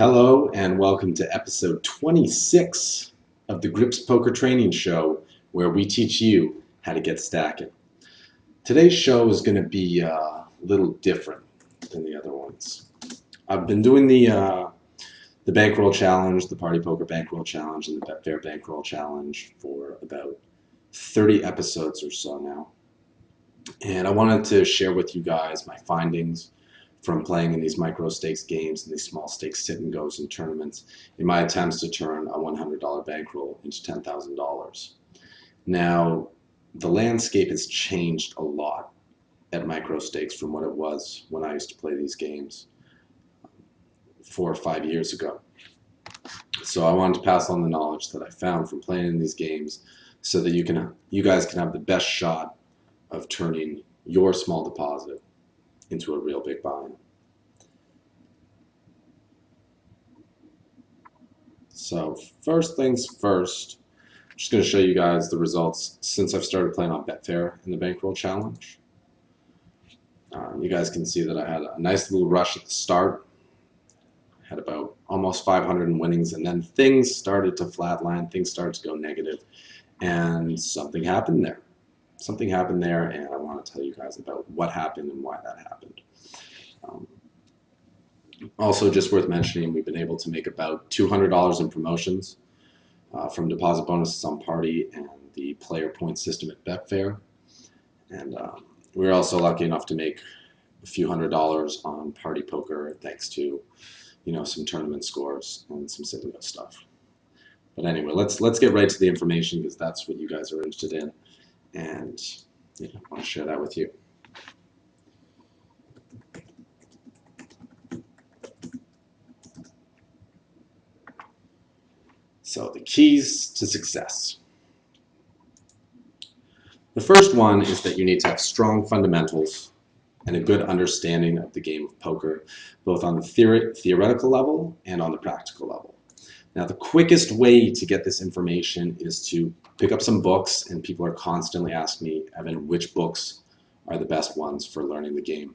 Hello and welcome to episode 26 of the Grips Poker Training Show, where we teach you how to get stacking. Today's show is going to be a little different than the other ones. I've been doing the Bankroll Challenge, the Party Poker Bankroll Challenge, and the Betfair Bankroll Challenge for about 30 episodes or so now. And I wanted to share with you guys my findings from playing in these micro stakes games and these small stakes sit and goes and tournaments in my attempts to turn a $100 bankroll into $10,000. Now, the landscape has changed a lot at micro stakes from what it was when I used to play these games 4 or 5 years ago. So I wanted to pass on the knowledge that I found from playing in these games so that you guys can have the best shot of turning your small deposit into a real big buy-in. So first things first, I'm just going to show you guys the results since I've started playing on Betfair in the Bankroll Challenge. You guys can see that I had a nice little rush at the start. Had about almost 500 in winnings, and then things started to flatline, things started to go negative, and something happened there. Something happened there, and I want to tell you guys about what happened and why that happened. Also, just worth mentioning, we've been able to make about $200 in promotions from deposit bonuses on Party and the player point system at Betfair. And we were also lucky enough to make a few $100s on Party Poker thanks to, some tournament scores and some sit and go stuff. But anyway, let's get right to the information because that's what you guys are interested in, and I want to share that with you. So the keys to success. The first one is that you need to have strong fundamentals and a good understanding of the game of poker, both on the theoretical level and on the practical level. Now, the quickest way to get this information is to pick up some books, and people are constantly asking me, Evan, which books are the best ones for learning the game?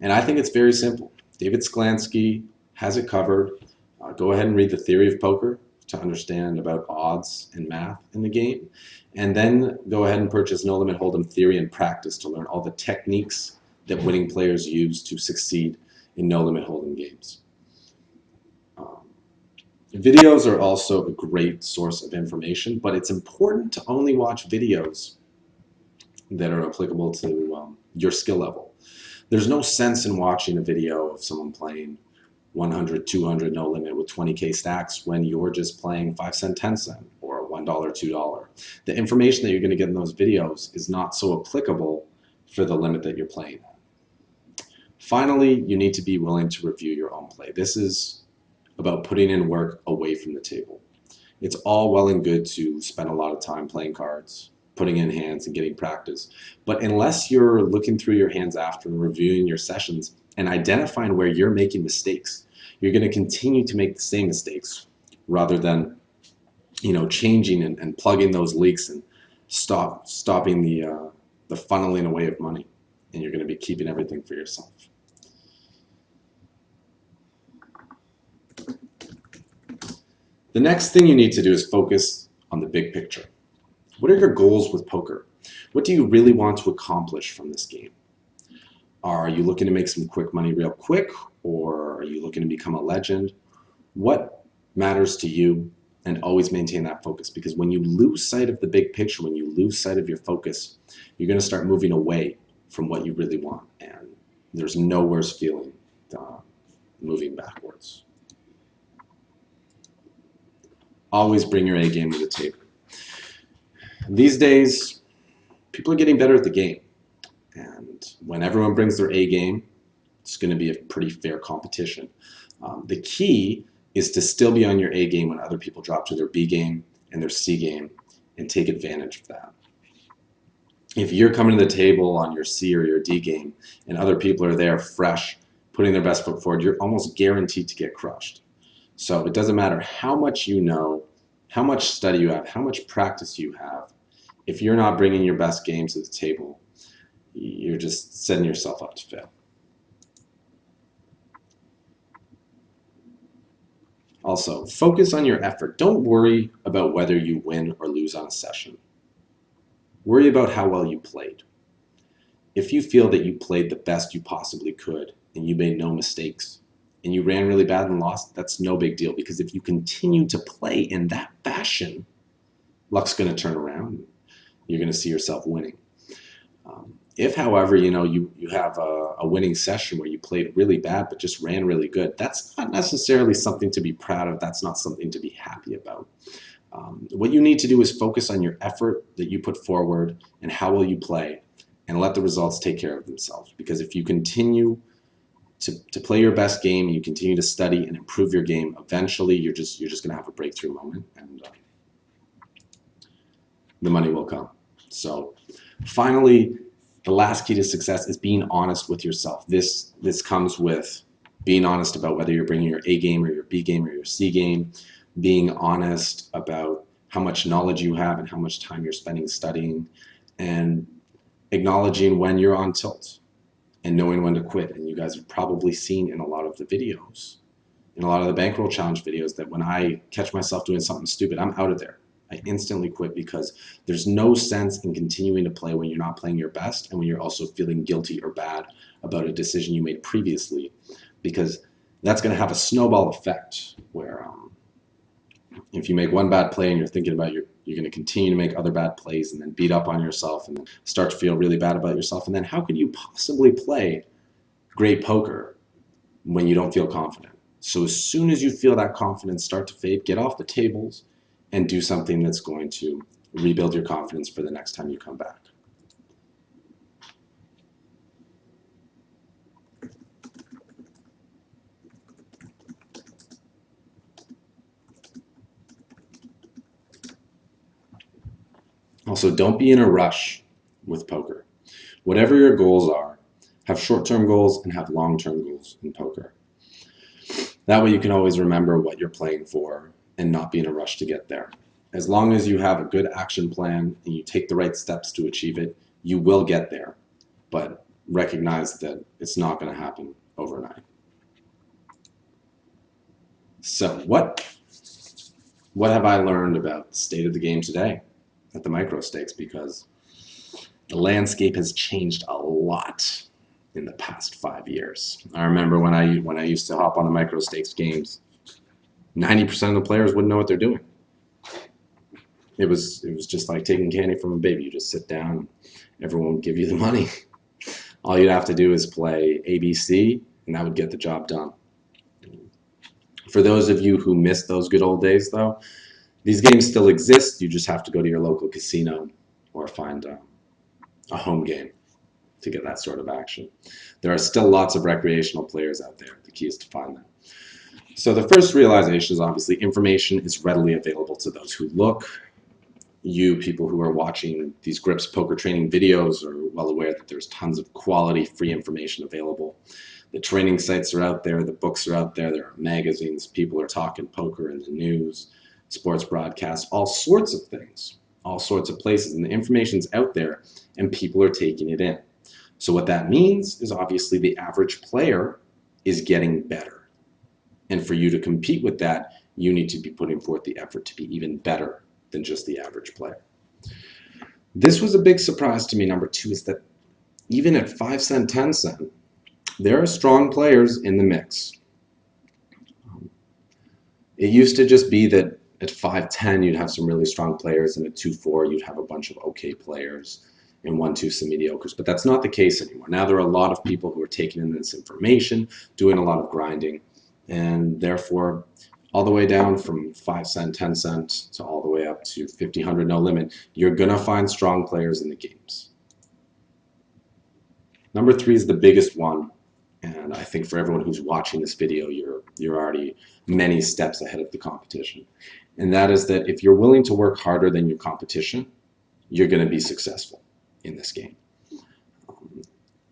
And I think it's very simple. David Sklansky has it covered. Go ahead and read The Theory of Poker to understand about odds and math in the game. And then go ahead and purchase No Limit Hold'em Theory and Practice to learn all the techniques that winning players use to succeed in No Limit Hold'em games. Videos are also a great source of information, but it's important to only watch videos that are applicable to your skill level. There's no sense in watching a video of someone playing 100, 200 no limit with 20K stacks when you're just playing 5 cent, 10 cent, or $1, $2. The information that you're going to get in those videos is not so applicable for the limit that you're playing at. Finally, you need to be willing to review your own play. This is about putting in work away from the table. It's all well and good to spend a lot of time playing cards, putting in hands and getting practice, but unless you're looking through your hands after and reviewing your sessions and identifying where you're making mistakes, you're going to continue to make the same mistakes rather than changing and plugging those leaks and stopping the funneling away of money, and you're going to be keeping everything for yourself. The next thing you need to do is focus on the big picture. What are your goals with poker? What do you really want to accomplish from this game? Are you looking to make some quick money real quick, or are you looking to become a legend? What matters to you? And always maintain that focus, because when you lose sight of the big picture, when you lose sight of your focus, you're going to start moving away from what you really want. And there's no worse feeling than moving backwards. Always bring your A game to the table. These days, people are getting better at the game. And when everyone brings their A game, it's going to be a pretty fair competition. The key is to still be on your A game when other people drop to their B game and their C game, and take advantage of that. If you're coming to the table on your C or your D game and other people are there fresh, putting their best foot forward, you're almost guaranteed to get crushed. So it doesn't matter how much you know, how much study you have, how much practice you have. If you're not bringing your best game to the table, you're just setting yourself up to fail. Also, focus on your effort. Don't worry about whether you win or lose on a session. Worry about how well you played. If you feel that you played the best you possibly could and you made no mistakes and you ran really bad and lost, that's no big deal, because if you continue to play in that fashion, luck's going to turn around. You're going to see yourself winning. If, however, you have a winning session where you played really bad but just ran really good, that's not necessarily something to be proud of. That's not something to be happy about. What you need to do is focus on your effort that you put forward and how well you play, and let the results take care of themselves. Because if you continue to play your best game, and you continue to study and improve your game, eventually you're just going to have a breakthrough moment, and the money will come. So finally, the last key to success is being honest with yourself. This comes with being honest about whether you're bringing your A game or your B game or your C game, being honest about how much knowledge you have and how much time you're spending studying, and acknowledging when you're on tilt and knowing when to quit. And you guys have probably seen in a lot of the videos, in a lot of the Bankroll Challenge videos, that when I catch myself doing something stupid, I'm out of there. I instantly quit, because there's no sense in continuing to play when you're not playing your best and when you're also feeling guilty or bad about a decision you made previously, because that's going to have a snowball effect where if you make one bad play and you're thinking about you're going to continue to make other bad plays and then beat up on yourself and then start to feel really bad about yourself. And then how could you possibly play great poker when you don't feel confident? So as soon as you feel that confidence start to fade, get off the tables and do something that's going to rebuild your confidence for the next time you come back. Also, don't be in a rush with poker. Whatever your goals are, have short-term goals and have long-term goals in poker. That way you can always remember what you're playing for and not be in a rush to get there. As long as you have a good action plan and you take the right steps to achieve it, you will get there. But recognize that it's not going to happen overnight. So what have I learned about the state of the game today at the micro stakes? Because the landscape has changed a lot in the past 5 years. I remember when I used to hop on the micro stakes games, 90% of the players wouldn't know what they're doing. It was just like taking candy from a baby. You just sit down, everyone would give you the money. All you'd have to do is play ABC, and that would get the job done. For those of you who missed those good old days, though, these games still exist. You just have to go to your local casino or find a home game to get that sort of action. There are still lots of recreational players out there. The key is to find them. So the first realization is obviously information is readily available to those who look. You people who are watching these Grips poker training videos are well aware that there's tons of quality free information available. The training sites are out there, the books are out there, there are magazines, people are talking poker in the news, sports broadcasts, all sorts of things, all sorts of places, and the information's out there and people are taking it in. So what that means is obviously the average player is getting better. And for you to compete with that, you need to be putting forth the effort to be even better than just the average player. This was a big surprise to me. Number two is that even at 5 cent, 10 cent, there are strong players in the mix. It used to just be that at 5-10 you'd have some really strong players, and at 2-4 you'd have a bunch of okay players, and 1-2 some mediocres. But that's not the case anymore. Now there are a lot of people who are taking in this information, doing a lot of grinding, and therefore all the way down from 5 cent, 10 cent to all the way up to 50, 100, no limit, you're gonna find strong players in the games. Number three is the biggest one, and I think for everyone who's watching this video, you're already many steps ahead of the competition. And that is that if you're willing to work harder than your competition, you're going to be successful in this game.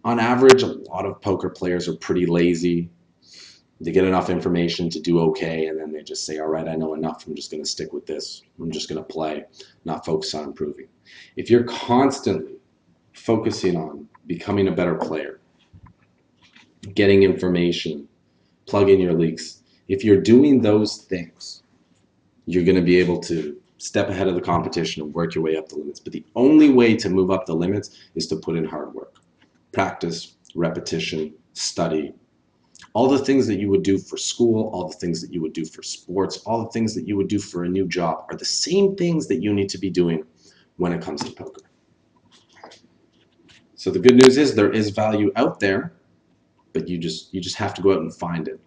On average, a lot of poker players are pretty lazy. They get enough information to do okay, and then they just say, all right, I know enough. I'm just going to stick with this. I'm just going to play, not focus on improving. If you're constantly focusing on becoming a better player, getting information, plug in your leaks, If you're doing those things, you're going to be able to step ahead of the competition and work your way up the limits. But the only way to move up the limits is to put in hard work. Practice, repetition, study, all the things that you would do for school, all the things that you would do for sports, all the things that you would do for a new job are the same things that you need to be doing when it comes to poker. So the good news is there is value out there, but you just have to go out and find it.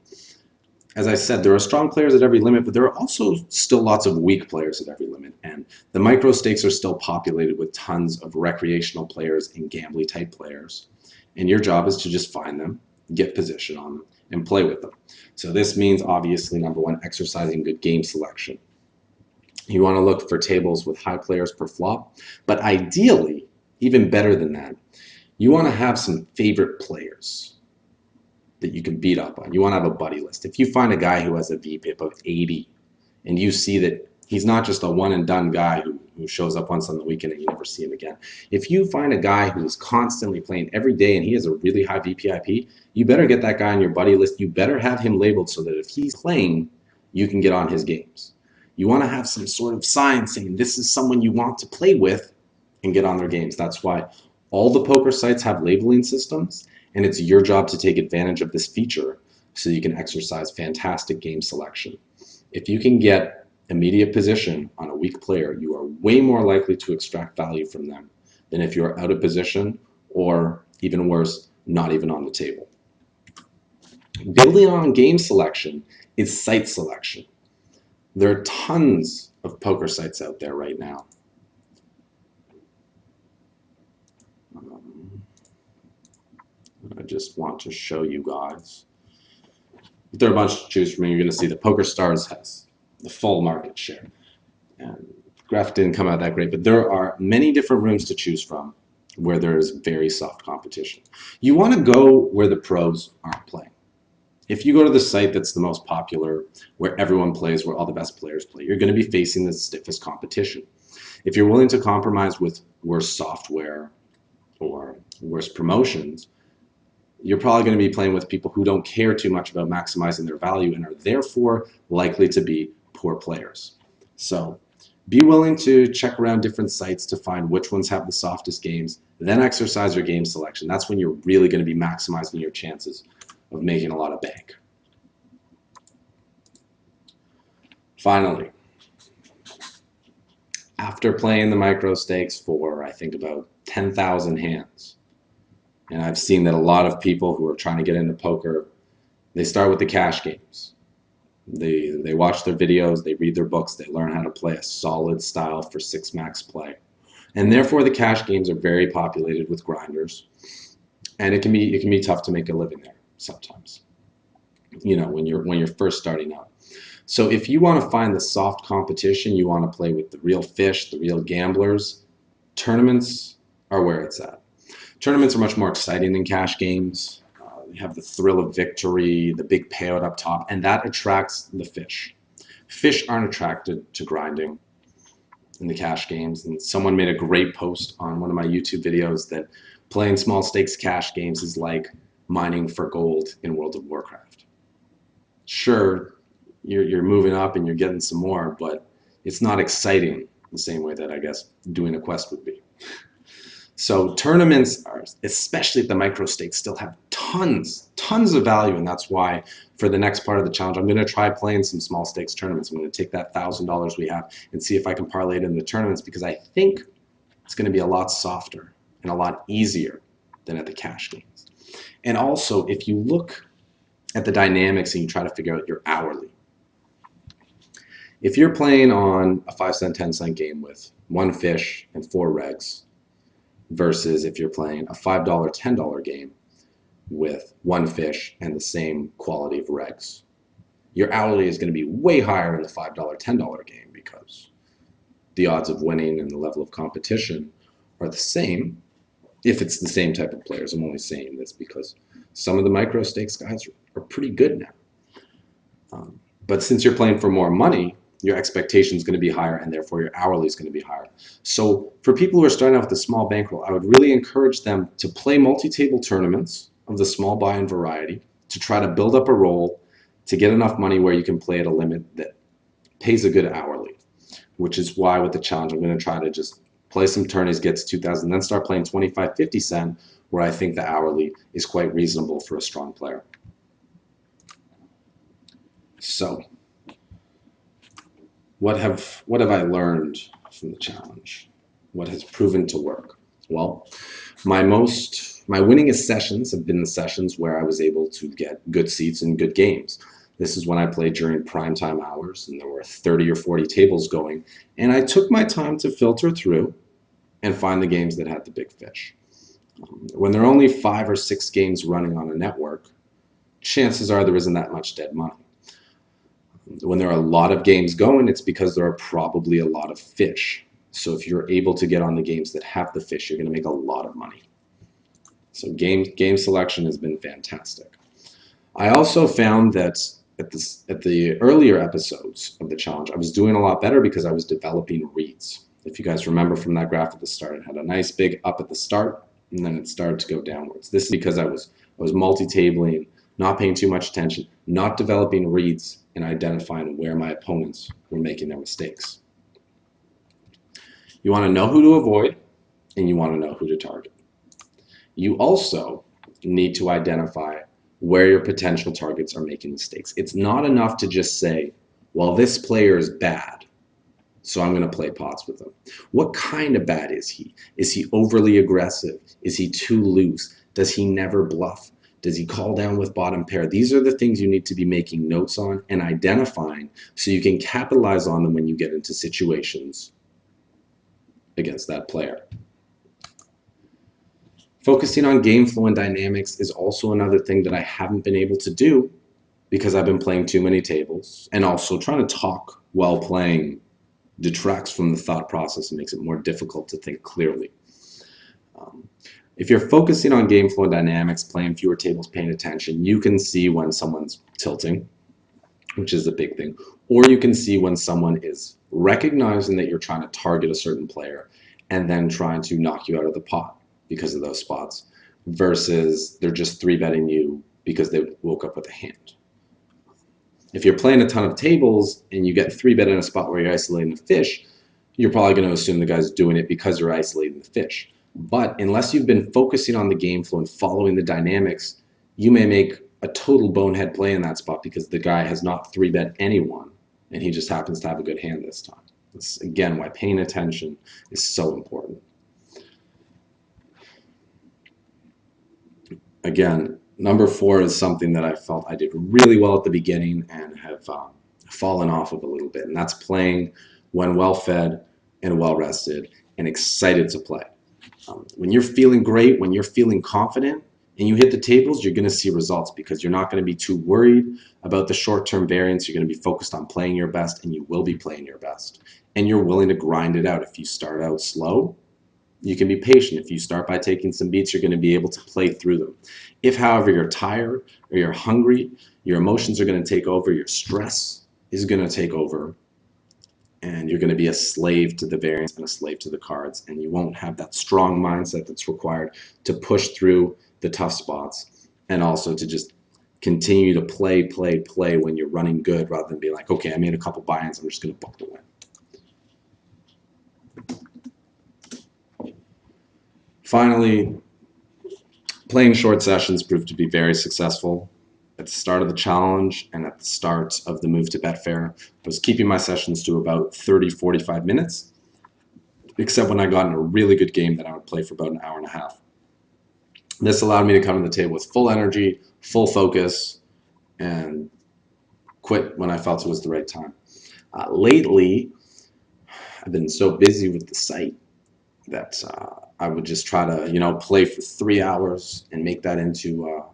As I said, there are strong players at every limit, but there are also still lots of weak players at every limit. And the micro stakes are still populated with tons of recreational players and gambly type players. And your job is to just find them, get position on them, and play with them. So this means, obviously, number one, exercising good game selection. You want to look for tables with high players per flop, but ideally, even better than that, you want to have some favorite players that you can beat up on. You want to have a buddy list. If you find a guy who has a VPIP of 80 and you see that he's not just a one and done guy who shows up once on the weekend and you never see him again. If you find a guy who's constantly playing every day and he has a really high VPIP, you better get that guy on your buddy list. You better have him labeled so that if he's playing, you can get on his games. You want to have some sort of sign saying this is someone you want to play with and get on their games. That's why all the poker sites have labeling systems, and it's your job to take advantage of this feature so you can exercise fantastic game selection. If you can get immediate position on a weak player, you are way more likely to extract value from them than if you're out of position or, even worse, not even on the table. Building on game selection is site selection. There are tons of poker sites out there right now. I just want to show you guys. There are a bunch to choose from. You're going to see that PokerStars has the full market share. And the graphic didn't come out that great, but there are many different rooms to choose from where there's very soft competition. You want to go where the pros aren't playing. If you go to the site that's the most popular, where everyone plays, where all the best players play, you're going to be facing the stiffest competition. If you're willing to compromise with worse software or worse promotions, you're probably going to be playing with people who don't care too much about maximizing their value and are therefore likely to be poor players. So be willing to check around different sites to find which ones have the softest games, then exercise your game selection. That's when you're really going to be maximizing your chances of making a lot of bank. Finally, after playing the micro stakes for, I think, about 10,000 hands, and I've seen that a lot of people who are trying to get into poker, they start with the cash games. They watch their videos, they read their books, they learn how to play a solid style for 6-max play. And therefore the cash games are very populated with grinders. And it can be tough to make a living there sometimes. You know, when you're first starting out. So if you want to find the soft competition, you want to play with the real fish, the real gamblers, tournaments are where it's at. Tournaments are much more exciting than cash games. You have the thrill of victory, the big payout up top, and that attracts the fish. Fish aren't attracted to grinding in the cash games. And someone made a great post on one of my YouTube videos that playing small stakes cash games is like mining for gold in World of Warcraft. Sure, you're moving up and you're getting some more, but it's not exciting the same way that I guess doing a quest would be. So tournaments, especially at the micro stakes, still have tons of value, and that's why for the next part of the challenge, I'm going to try playing some small stakes tournaments. I'm going to take that $1,000 we have and see if I can parlay it into tournaments, because I think it's going to be a lot softer and a lot easier than at the cash games. And also, if you look at the dynamics and you try to figure out your hourly, if you're playing on a 5-cent, 10-cent game with 1 fish and 4 regs, versus if you're playing a $5, $10 game with 1 fish and the same quality of regs. Your hourly is going to be way higher in the $5, $10 game because the odds of winning and the level of competition are the same if it's the same type of players. I'm only saying this because some of the micro stakes guys are pretty good now. But since you're playing for more money, your expectation is going to be higher, and therefore your hourly is going to be higher. So for people who are starting out with a small bankroll, I would really encourage them to play multi-table tournaments of the small buy-in variety to try to build up a roll, to get enough money where you can play at a limit that pays a good hourly, which is why with the challenge, I'm going to try to just play some tourneys, get to 2,000, then start playing 25, 50 cent, where I think the hourly is quite reasonable for a strong player. So what have I learned from the challenge? What has proven to work? Well, my winningest sessions have been the sessions where I was able to get good seats and good games. This is when I played during primetime hours and there were 30 or 40 tables going, and I took my time to filter through and find the games that had the big fish. When there are only 5 or 6 games running on a network, chances are there isn't that much dead money. When there are a lot of games going, it's because there are probably a lot of fish. So if you're able to get on the games that have the fish, you're going to make a lot of money. So game selection has been fantastic. I also found that at the earlier episodes of the challenge, I was doing a lot better because I was developing reads. If you guys remember from that graph at the start, it had a nice big up at the start, and then it started to go downwards. This is because I was multi-tabling, not paying too much attention, not developing reads, and identifying where my opponents were making their mistakes. You want to know who to avoid, and you want to know who to target. You also need to identify where your potential targets are making mistakes. It's not enough to just say, well, this player is bad, so I'm going to play pots with him. What kind of bad is he? Is he overly aggressive? Is he too loose? Does he never bluff? Does he call down with bottom pair? These are the things you need to be making notes on and identifying so you can capitalize on them when you get into situations against that player. Focusing on game flow and dynamics is also another thing that I haven't been able to do because I've been playing too many tables, and also trying to talk while playing detracts from the thought process and makes it more difficult to think clearly. If you're focusing on game flow and dynamics, playing fewer tables, paying attention, you can see when someone's tilting, which is a big thing, or you can see when someone is recognizing that you're trying to target a certain player and then trying to knock you out of the pot because of those spots, versus they're just 3-betting you because they woke up with a hand. If you're playing a ton of tables and you get 3-bet in a spot where you're isolating the fish, you're probably going to assume the guy's doing it because you're isolating the fish. But unless you've been focusing on the game flow and following the dynamics, you may make a total bonehead play in that spot because the guy has not 3-bet anyone and he just happens to have a good hand this time. That's, again, why paying attention is so important. Again, number 4 is something that I felt I did really well at the beginning and have fallen off of a little bit, and that's playing when well-fed and well-rested and excited to play. When you're feeling great, when you're feeling confident, and you hit the tables, you're going to see results because you're not going to be too worried about the short-term variance. You're going to be focused on playing your best, and you will be playing your best. And you're willing to grind it out. If you start out slow, you can be patient. If you start by taking some beats, you're going to be able to play through them. If, however, you're tired or you're hungry, your emotions are going to take over, your stress is going to take over, and you're going to be a slave to the variance and a slave to the cards, and you won't have that strong mindset that's required to push through the tough spots and also to just continue to play when you're running good, rather than be like, okay, I made a couple buy-ins, I'm just going to book the win. Finally, playing short sessions proved to be very successful. At the start of the challenge and at the start of the move to Betfair, I was keeping my sessions to about 30, 45 minutes, except when I got in a really good game that I would play for about an hour and a half. This allowed me to come to the table with full energy, full focus, and quit when I felt it was the right time. Lately, I've been so busy with the site that I would just try to, play for 3 hours and make that into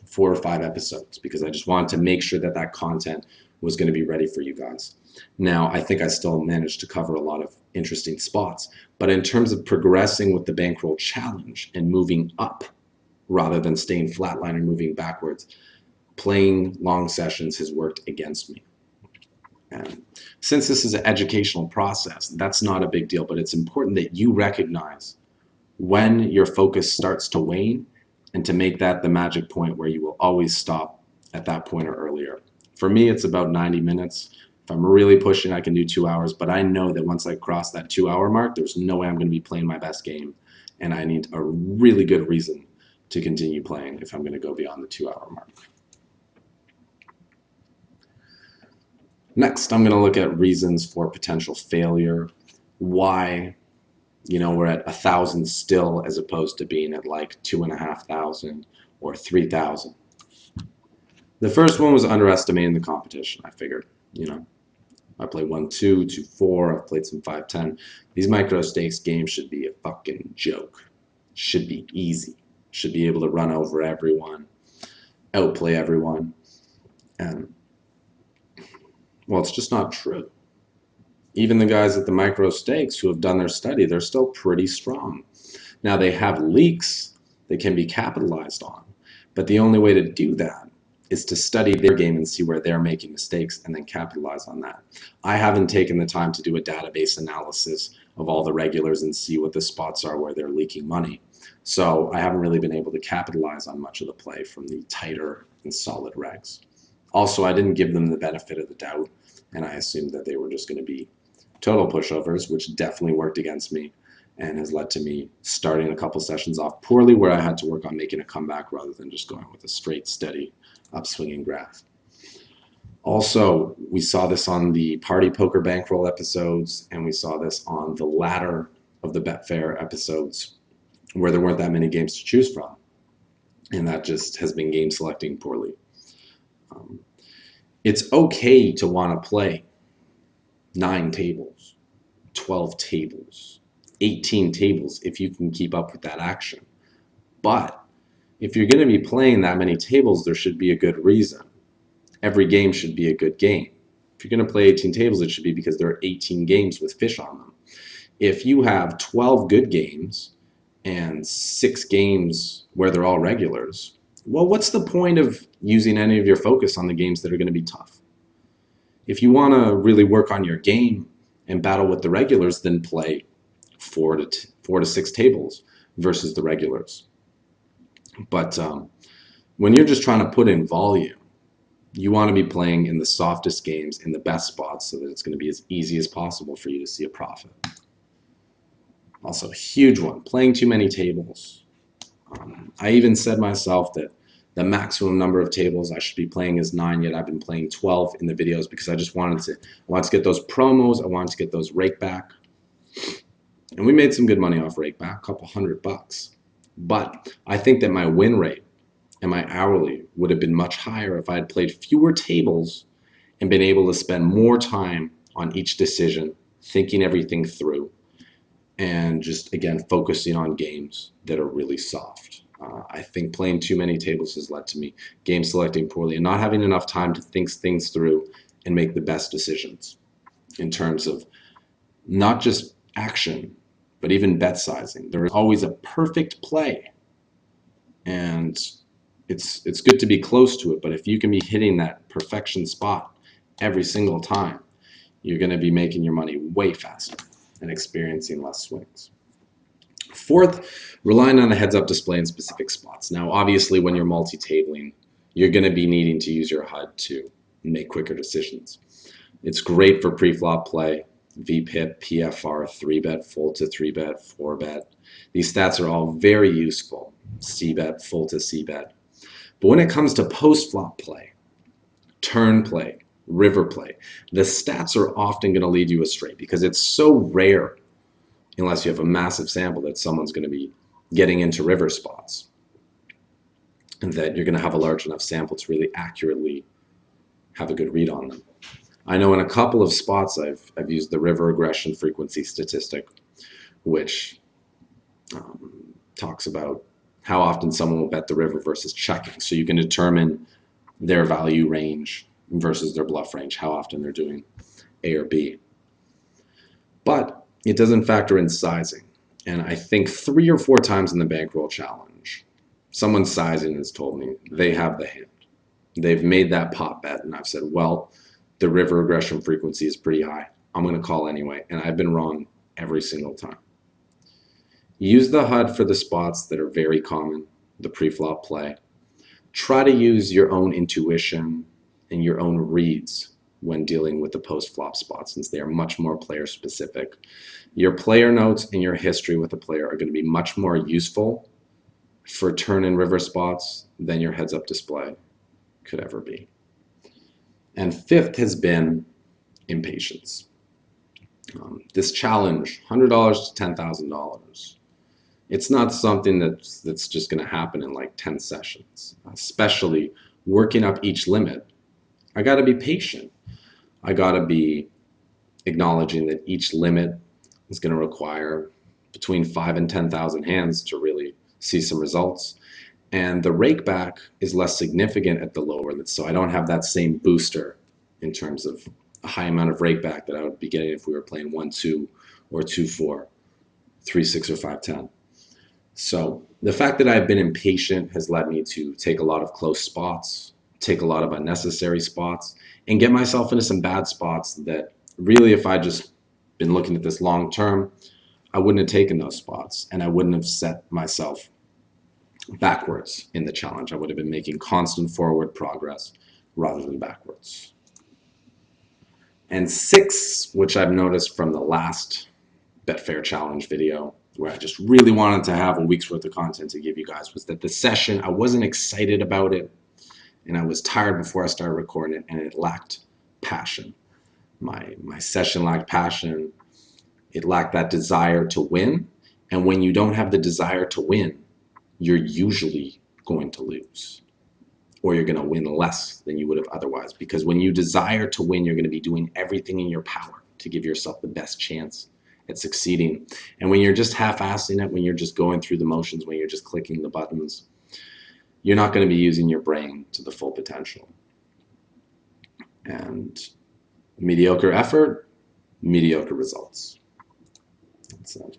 4 or 5 episodes, because I just wanted to make sure that that content was going to be ready for you guys. Now, I think I still managed to cover a lot of interesting spots, but in terms of progressing with the Bankroll challenge and moving up rather than staying flatline and moving backwards, playing long sessions has worked against me. And since this is an educational process, that's not a big deal, but it's important that you recognize when your focus starts to wane and to make that the magic point where you will always stop at that point or earlier For me, it's about 90 minutes. If I'm really pushing, I can do 2 hours, but I know that once I cross that 2 hour mark, there's no way I'm going to be playing my best game. And I need a really good reason to continue playing if I'm going to go beyond the 2 hour mark. Next, I'm going to look at reasons for potential failure. Why, we're at 1,000 still as opposed to being at like 2,500 or 3,000. The first one was underestimating the competition. I figured, I play 1-2, 2-4. I've played some 5-10. These micro stakes games should be a fucking joke. Should be easy. Should be able to run over everyone, outplay everyone. And, well, it's just not true. Even the guys at the micro stakes who have done their study, they're still pretty strong. Now, they have leaks that can be capitalized on, but the only way to do that is to study their game and see where they're making mistakes and then capitalize on that. I haven't taken the time to do a database analysis of all the regulars and see what the spots are where they're leaking money. So I haven't really been able to capitalize on much of the play from the tighter and solid regs. Also, I didn't give them the benefit of the doubt, and I assumed that they were just going to be total pushovers, which definitely worked against me and has led to me starting a couple sessions off poorly where I had to work on making a comeback rather than just going with a straight, steady, upswinging graph. Also, we saw this on the Party Poker Bankroll episodes, and we saw this on the latter of the Betfair episodes where there weren't that many games to choose from, and that just has been game selecting poorly. It's okay to want to play 9 tables, 12 tables, 18 tables if you can keep up with that action. But if you're going to be playing that many tables, there should be a good reason. Every game should be a good game. If you're going to play 18 tables, it should be because there are 18 games with fish on them. If you have 12 good games and 6 games where they're all regulars, well, what's the point of using any of your focus on the games that are going to be tough? If you want to really work on your game and battle with the regulars, then play 4 to 6 tables versus the regulars. But when you're just trying to put in volume, you want to be playing in the softest games in the best spots so that it's going to be as easy as possible for you to see a profit. Also, a huge one, playing too many tables. I even said myself that the maximum number of tables I should be playing is 9, yet I've been playing 12 in the videos because I just wanted to get those promos, I wanted to get those rake back. And we made some good money off rake back, a couple $100. But I think that my win rate and my hourly would have been much higher if I had played fewer tables and been able to spend more time on each decision, thinking everything through, and just, again, focusing on games that are really soft. I think playing too many tables has led to me game selecting poorly and not having enough time to think things through and make the best decisions in terms of not just action, but even bet sizing. There is always a perfect play, and it's good to be close to it, but if you can be hitting that perfection spot every single time, you're going to be making your money way faster and experiencing less swings. Fourth, relying on a heads-up display in specific spots. Now, obviously, when you're multi-tabling, you're going to be needing to use your HUD to make quicker decisions. It's great for pre-flop play, VPIP, PFR, 3-bet, full to 3-bet, 4-bet. These stats are all very useful, C-bet, full to C-bet. But when it comes to post-flop play, turn play, river play, the stats are often going to lead you astray because it's so rare, unless you have a massive sample, that someone's going to be getting into river spots and that you're going to have a large enough sample to really accurately have a good read on them. I know in a couple of spots I've used the river aggression frequency statistic, which talks about how often someone will bet the river versus checking. So you can determine their value range versus their bluff range, how often they're doing A or B. But it doesn't factor in sizing. And I think 3 or 4 times in the Bankroll challenge, someone sizing has told me they have the hand. They've made that pop bet, and I've said, well, the river aggression frequency is pretty high. I'm going to call anyway, and I've been wrong every single time. Use the HUD for the spots that are very common, the pre-flop play. Try to use your own intuition and your own reads when dealing with the post-flop spots, since they are much more player specific. Your player notes and your history with the player are going to be much more useful for turn and river spots than your heads-up display could ever be. And fifth has been impatience. This challenge, $100 to $10,000. It's not something that's just going to happen in like 10 sessions, especially working up each limit. I got to be patient. I got to be acknowledging that each limit is going to require between 5 and 10,000 hands to really see some results. And the rake back is less significant at the lower limits, so I don't have that same booster in terms of a high amount of rake back that I would be getting if we were playing 1-2 or 2-4, 3-6 or 5-10. So the fact that I've been impatient has led me to take a lot of close spots, take a lot of unnecessary spots, and get myself into some bad spots that really, if I just been looking at this long term, I wouldn't have taken those spots, and I wouldn't have set myself backwards in the challenge. I would have been making constant forward progress rather than backwards. And 6, which I've noticed from the last Betfair challenge video, where I just really wanted to have a week's worth of content to give you guys, was that the session, I wasn't excited about it, and I was tired before I started recording it, and it lacked passion. My session lacked passion. It lacked that desire to win, and when you don't have the desire to win, you're usually going to lose, or you're going to win less than you would have otherwise, because when you desire to win, you're going to be doing everything in your power to give yourself the best chance at succeeding. And when you're just half-assing it, when you're just going through the motions, when you're just clicking the buttons, you're not going to be using your brain to the full potential. And mediocre effort, mediocre results. That's it.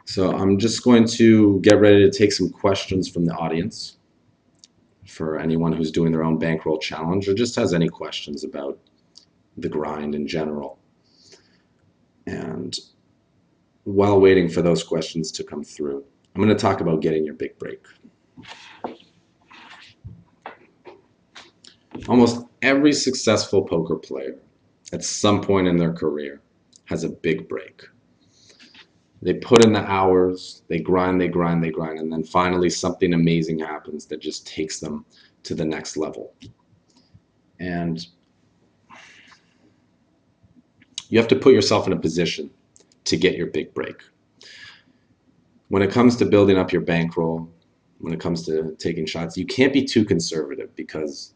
So I'm just going to get ready to take some questions from the audience for anyone who's doing their own bankroll challenge or just has any questions about the grind in general. And while waiting for those questions to come through, I'm going to talk about getting your big break. Almost every successful poker player at some point in their career has a big break. They put in the hours, they grind, and then finally something amazing happens that just takes them to the next level. And you have to put yourself in a position to get your big break. When it comes to building up your bankroll, when it comes to taking shots, you can't be too conservative, because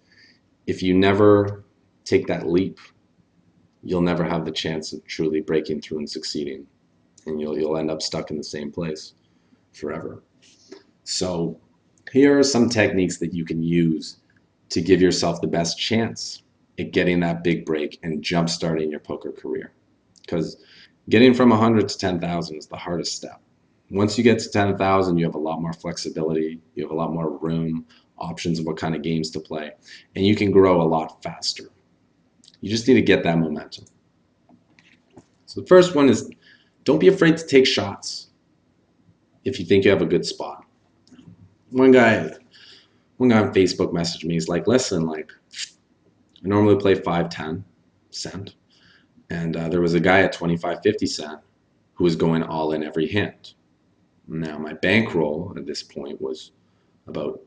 if you never take that leap, you'll never have the chance of truly breaking through and succeeding, and you'll end up stuck in the same place forever. So here are some techniques that you can use to give yourself the best chance at getting that big break and jump-starting your poker career. Because getting from 100 to 10,000 is the hardest step. Once you get to 10,000, you have a lot more flexibility, you have a lot more room, options of what kind of games to play, and you can grow a lot faster. You just need to get that momentum. So the first one is, don't be afraid to take shots if you think you have a good spot. One guy on Facebook messaged me, he's like, listen, I normally play 5-10 cent, and there was a guy at 25-50 cent who was going all in every hand. Now my bankroll at this point was about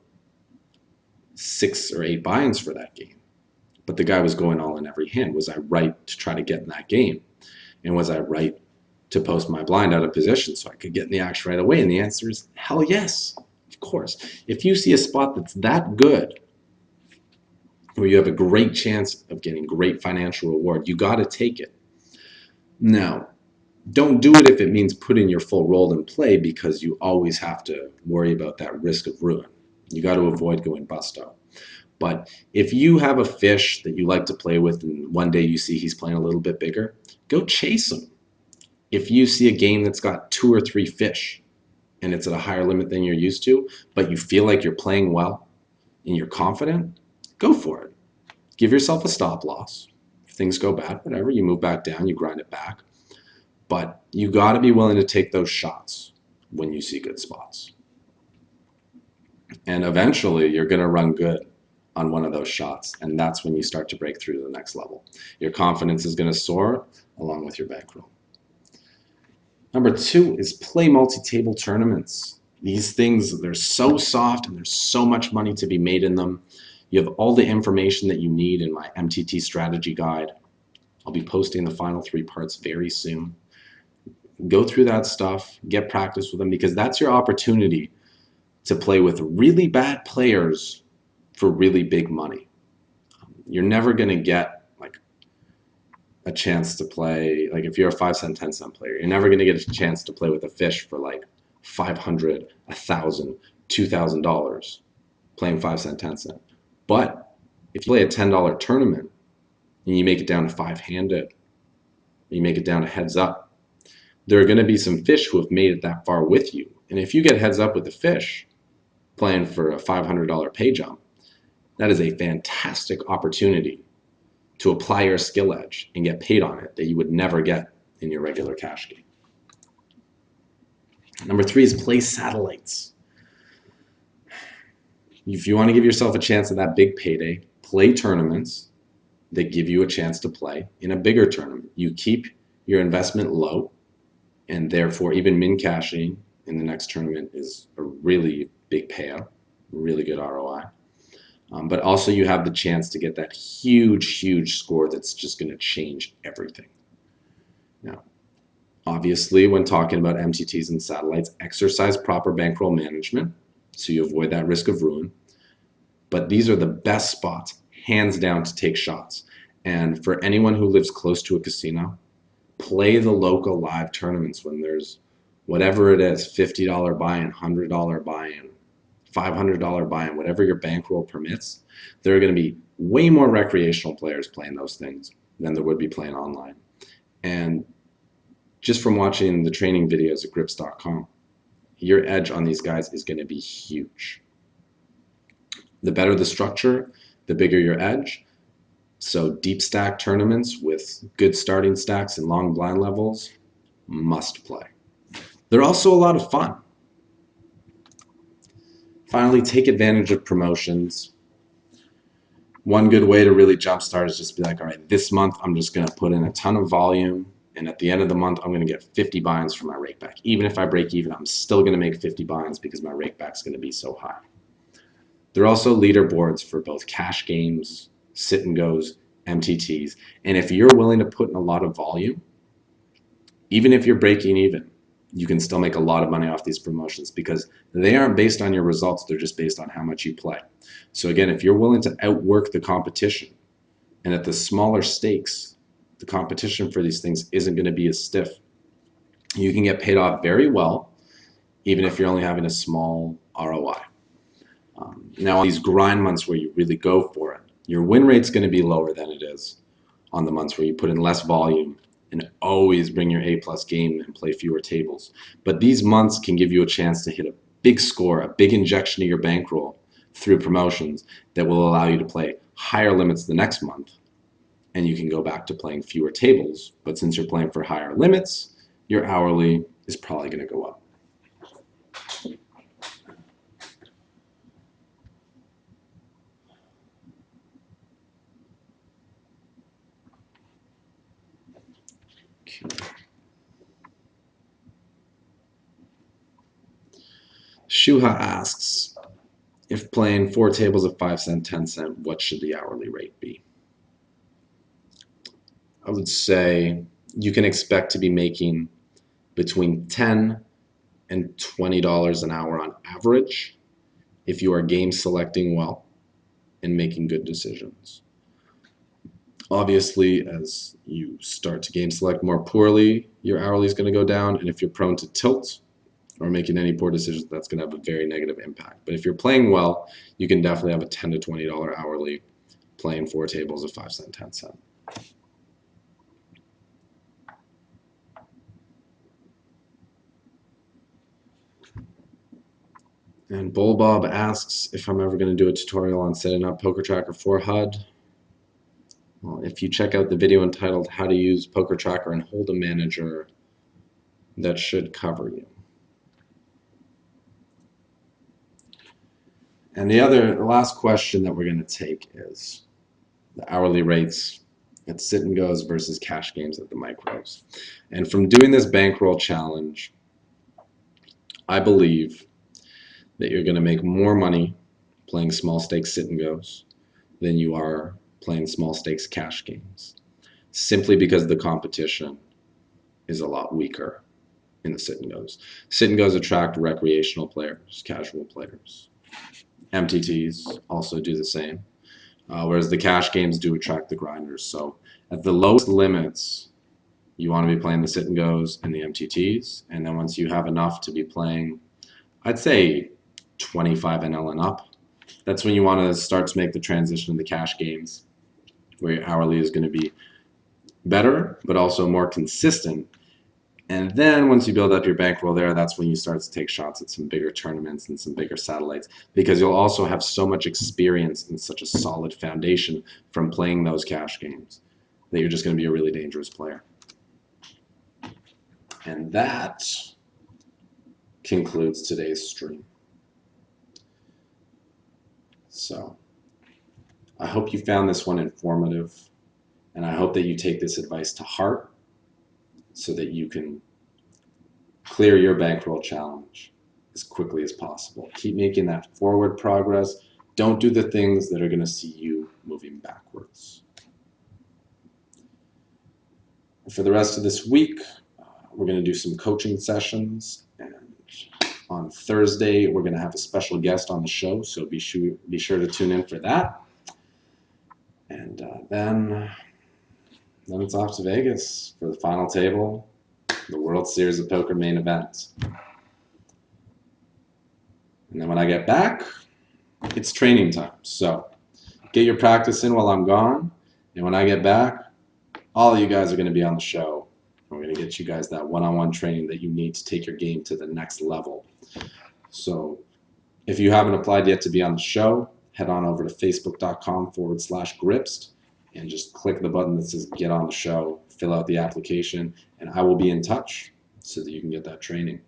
6 or 8 buy-ins for that game, but the guy was going all in every hand. Was I right to try to get in that game? And was I right to post my blind out of position so I could get in the action right away? And the answer is hell yes, of course. If you see a spot that's that good, where you have a great chance of getting great financial reward, you got to take it. Now, don't do it if it means putting your full role in play, because you always have to worry about that risk of ruin. You got to avoid going busto. But if you have a fish that you like to play with and one day you see he's playing a little bit bigger, go chase him. If you see a game that's got 2 or 3 fish and it's at a higher limit than you're used to, but you feel like you're playing well and you're confident, go for it. Give yourself a stop loss. If things go bad, whatever, you move back down, you grind it back. But you got to be willing to take those shots when you see good spots. And eventually you're going to run good on one of those shots. And that's when you start to break through to the next level. Your confidence is going to soar along with your bankroll. Number 2 is play multi-table tournaments. These things, they're so soft and there's so much money to be made in them. You have all the information that you need in my MTT strategy guide. I'll be posting the final 3 parts very soon. Go through that stuff, get practice with them, because that's your opportunity to play with really bad players for really big money. You're never going to get like a chance to play, like if you're a 5-cent, 10-cent player, you're never going to get a chance to play with a fish for like $500, $1,000, $2,000 playing 5-cent, 10-cent. But if you play a $10 tournament and you make it down to 5-handed, you make it down to heads up, there are going to be some fish who have made it that far with you. And if you get heads up with the fish playing for a $500 pay jump, that is a fantastic opportunity to apply your skill edge and get paid on it that you would never get in your regular cash game. Number 3 is play satellites. If you want to give yourself a chance at that big payday, play tournaments that give you a chance to play in a bigger tournament. You keep your investment low, and therefore even min cashing in the next tournament is a really big payout, really good ROI. But also you have the chance to get that huge score that's just going to change everything. Now, obviously, when talking about MTTs and satellites, exercise proper bankroll management so you avoid that risk of ruin. But these are the best spots, hands down, to take shots. And for anyone who lives close to a casino, play the local live tournaments when there's whatever it is, $50 buy-in, $100 buy-in, $500 buy-in, whatever your bankroll permits. There are going to be way more recreational players playing those things than there would be playing online. And just from watching the training videos at grips.com, your edge on these guys is going to be huge. The better the structure, the bigger your edge. So deep stack tournaments with good starting stacks and long blind levels, must play. They're also a lot of fun. Finally, take advantage of promotions. One good way to really jumpstart is just be like, all right, this month I'm just going to put in a ton of volume, and at the end of the month I'm going to get 50 buy-ins for my rake back. Even if I break even, I'm still going to make 50 buy-ins because my rake back is going to be so high. There are also leaderboards for both cash games, sit and goes, MTTs, and if you're willing to put in a lot of volume, even if you're breaking even, you can still make a lot of money off these promotions because they aren't based on your results, they're just based on how much you play. So again, if you're willing to outwork the competition, and at the smaller stakes, the competition for these things isn't going to be as stiff, you can get paid off very well, even if you're only having a small ROI. Now, on these grind months where you really go for it, your win rate's going to be lower than it is on the months where you put in less volume and always bring your A-plus game and play fewer tables. But these months can give you a chance to hit a big score, a big injection to your bankroll through promotions that will allow you to play higher limits the next month, and you can go back to playing fewer tables. But since you're playing for higher limits, your hourly is probably going to go up. Shuha asks, if playing 4 tables of 5-cent, 10-cent, what should the hourly rate be? I would say you can expect to be making between $10 and $20 an hour on average if you are game selecting well and making good decisions. Obviously, as you start to game select more poorly, your hourly is going to go down, and if you're prone to tilt or making any poor decisions, that's going to have a very negative impact. But if you're playing well, you can definitely have a $10 to $20 hourly playing 4 tables of 5-cent, 10-cent. And Bull Bob asks if I'm ever going to do a tutorial on setting up Poker Tracker for HUD. Well, if you check out the video entitled How to Use Poker Tracker and Hold'em Manager, that should cover you. And the last question that we're going to take is the hourly rates at sit and goes versus cash games at the micros. And from doing this bankroll challenge, I believe that you're going to make more money playing small stakes sit and goes than you are playing small stakes cash games, simply because the competition is a lot weaker in the sit and goes. Sit and goes attract recreational players, casual players. MTTs also do the same, whereas the cash games do attract the grinders. So at the lowest limits, you want to be playing the sit and goes and the MTTs, and then once you have enough to be playing, I'd say 25 NL and up, that's when you want to start to make the transition to the cash games, where your hourly is going to be better, but also more consistent. And then once you build up your bankroll there, that's when you start to take shots at some bigger tournaments and some bigger satellites, because you'll also have so much experience and such a solid foundation from playing those cash games that you're just going to be a really dangerous player. And that concludes today's stream. So I hope you found this one informative, and I hope that you take this advice to heart so that you can clear your bankroll challenge as quickly as possible. Keep making that forward progress. Don't do the things that are going to see you moving backwards. For the rest of this week, we're going to do some coaching sessions, and on Thursday we're going to have a special guest on the show, so be sure to tune in for that. And then it's off to Vegas for the final table, the World Series of Poker main event. And then when I get back, it's training time. So get your practice in while I'm gone. And when I get back, all of you guys are going to be on the show. We're going to get you guys that one-on-one training that you need to take your game to the next level. So if you haven't applied yet to be on the show, head on over to facebook.com/gripst and just click the button that says get on the show, fill out the application, and I will be in touch so that you can get that training.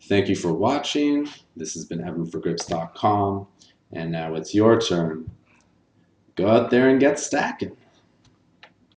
Thank you for watching. This has been Evan for Grips.com, and now it's your turn. Go out there and get stacking.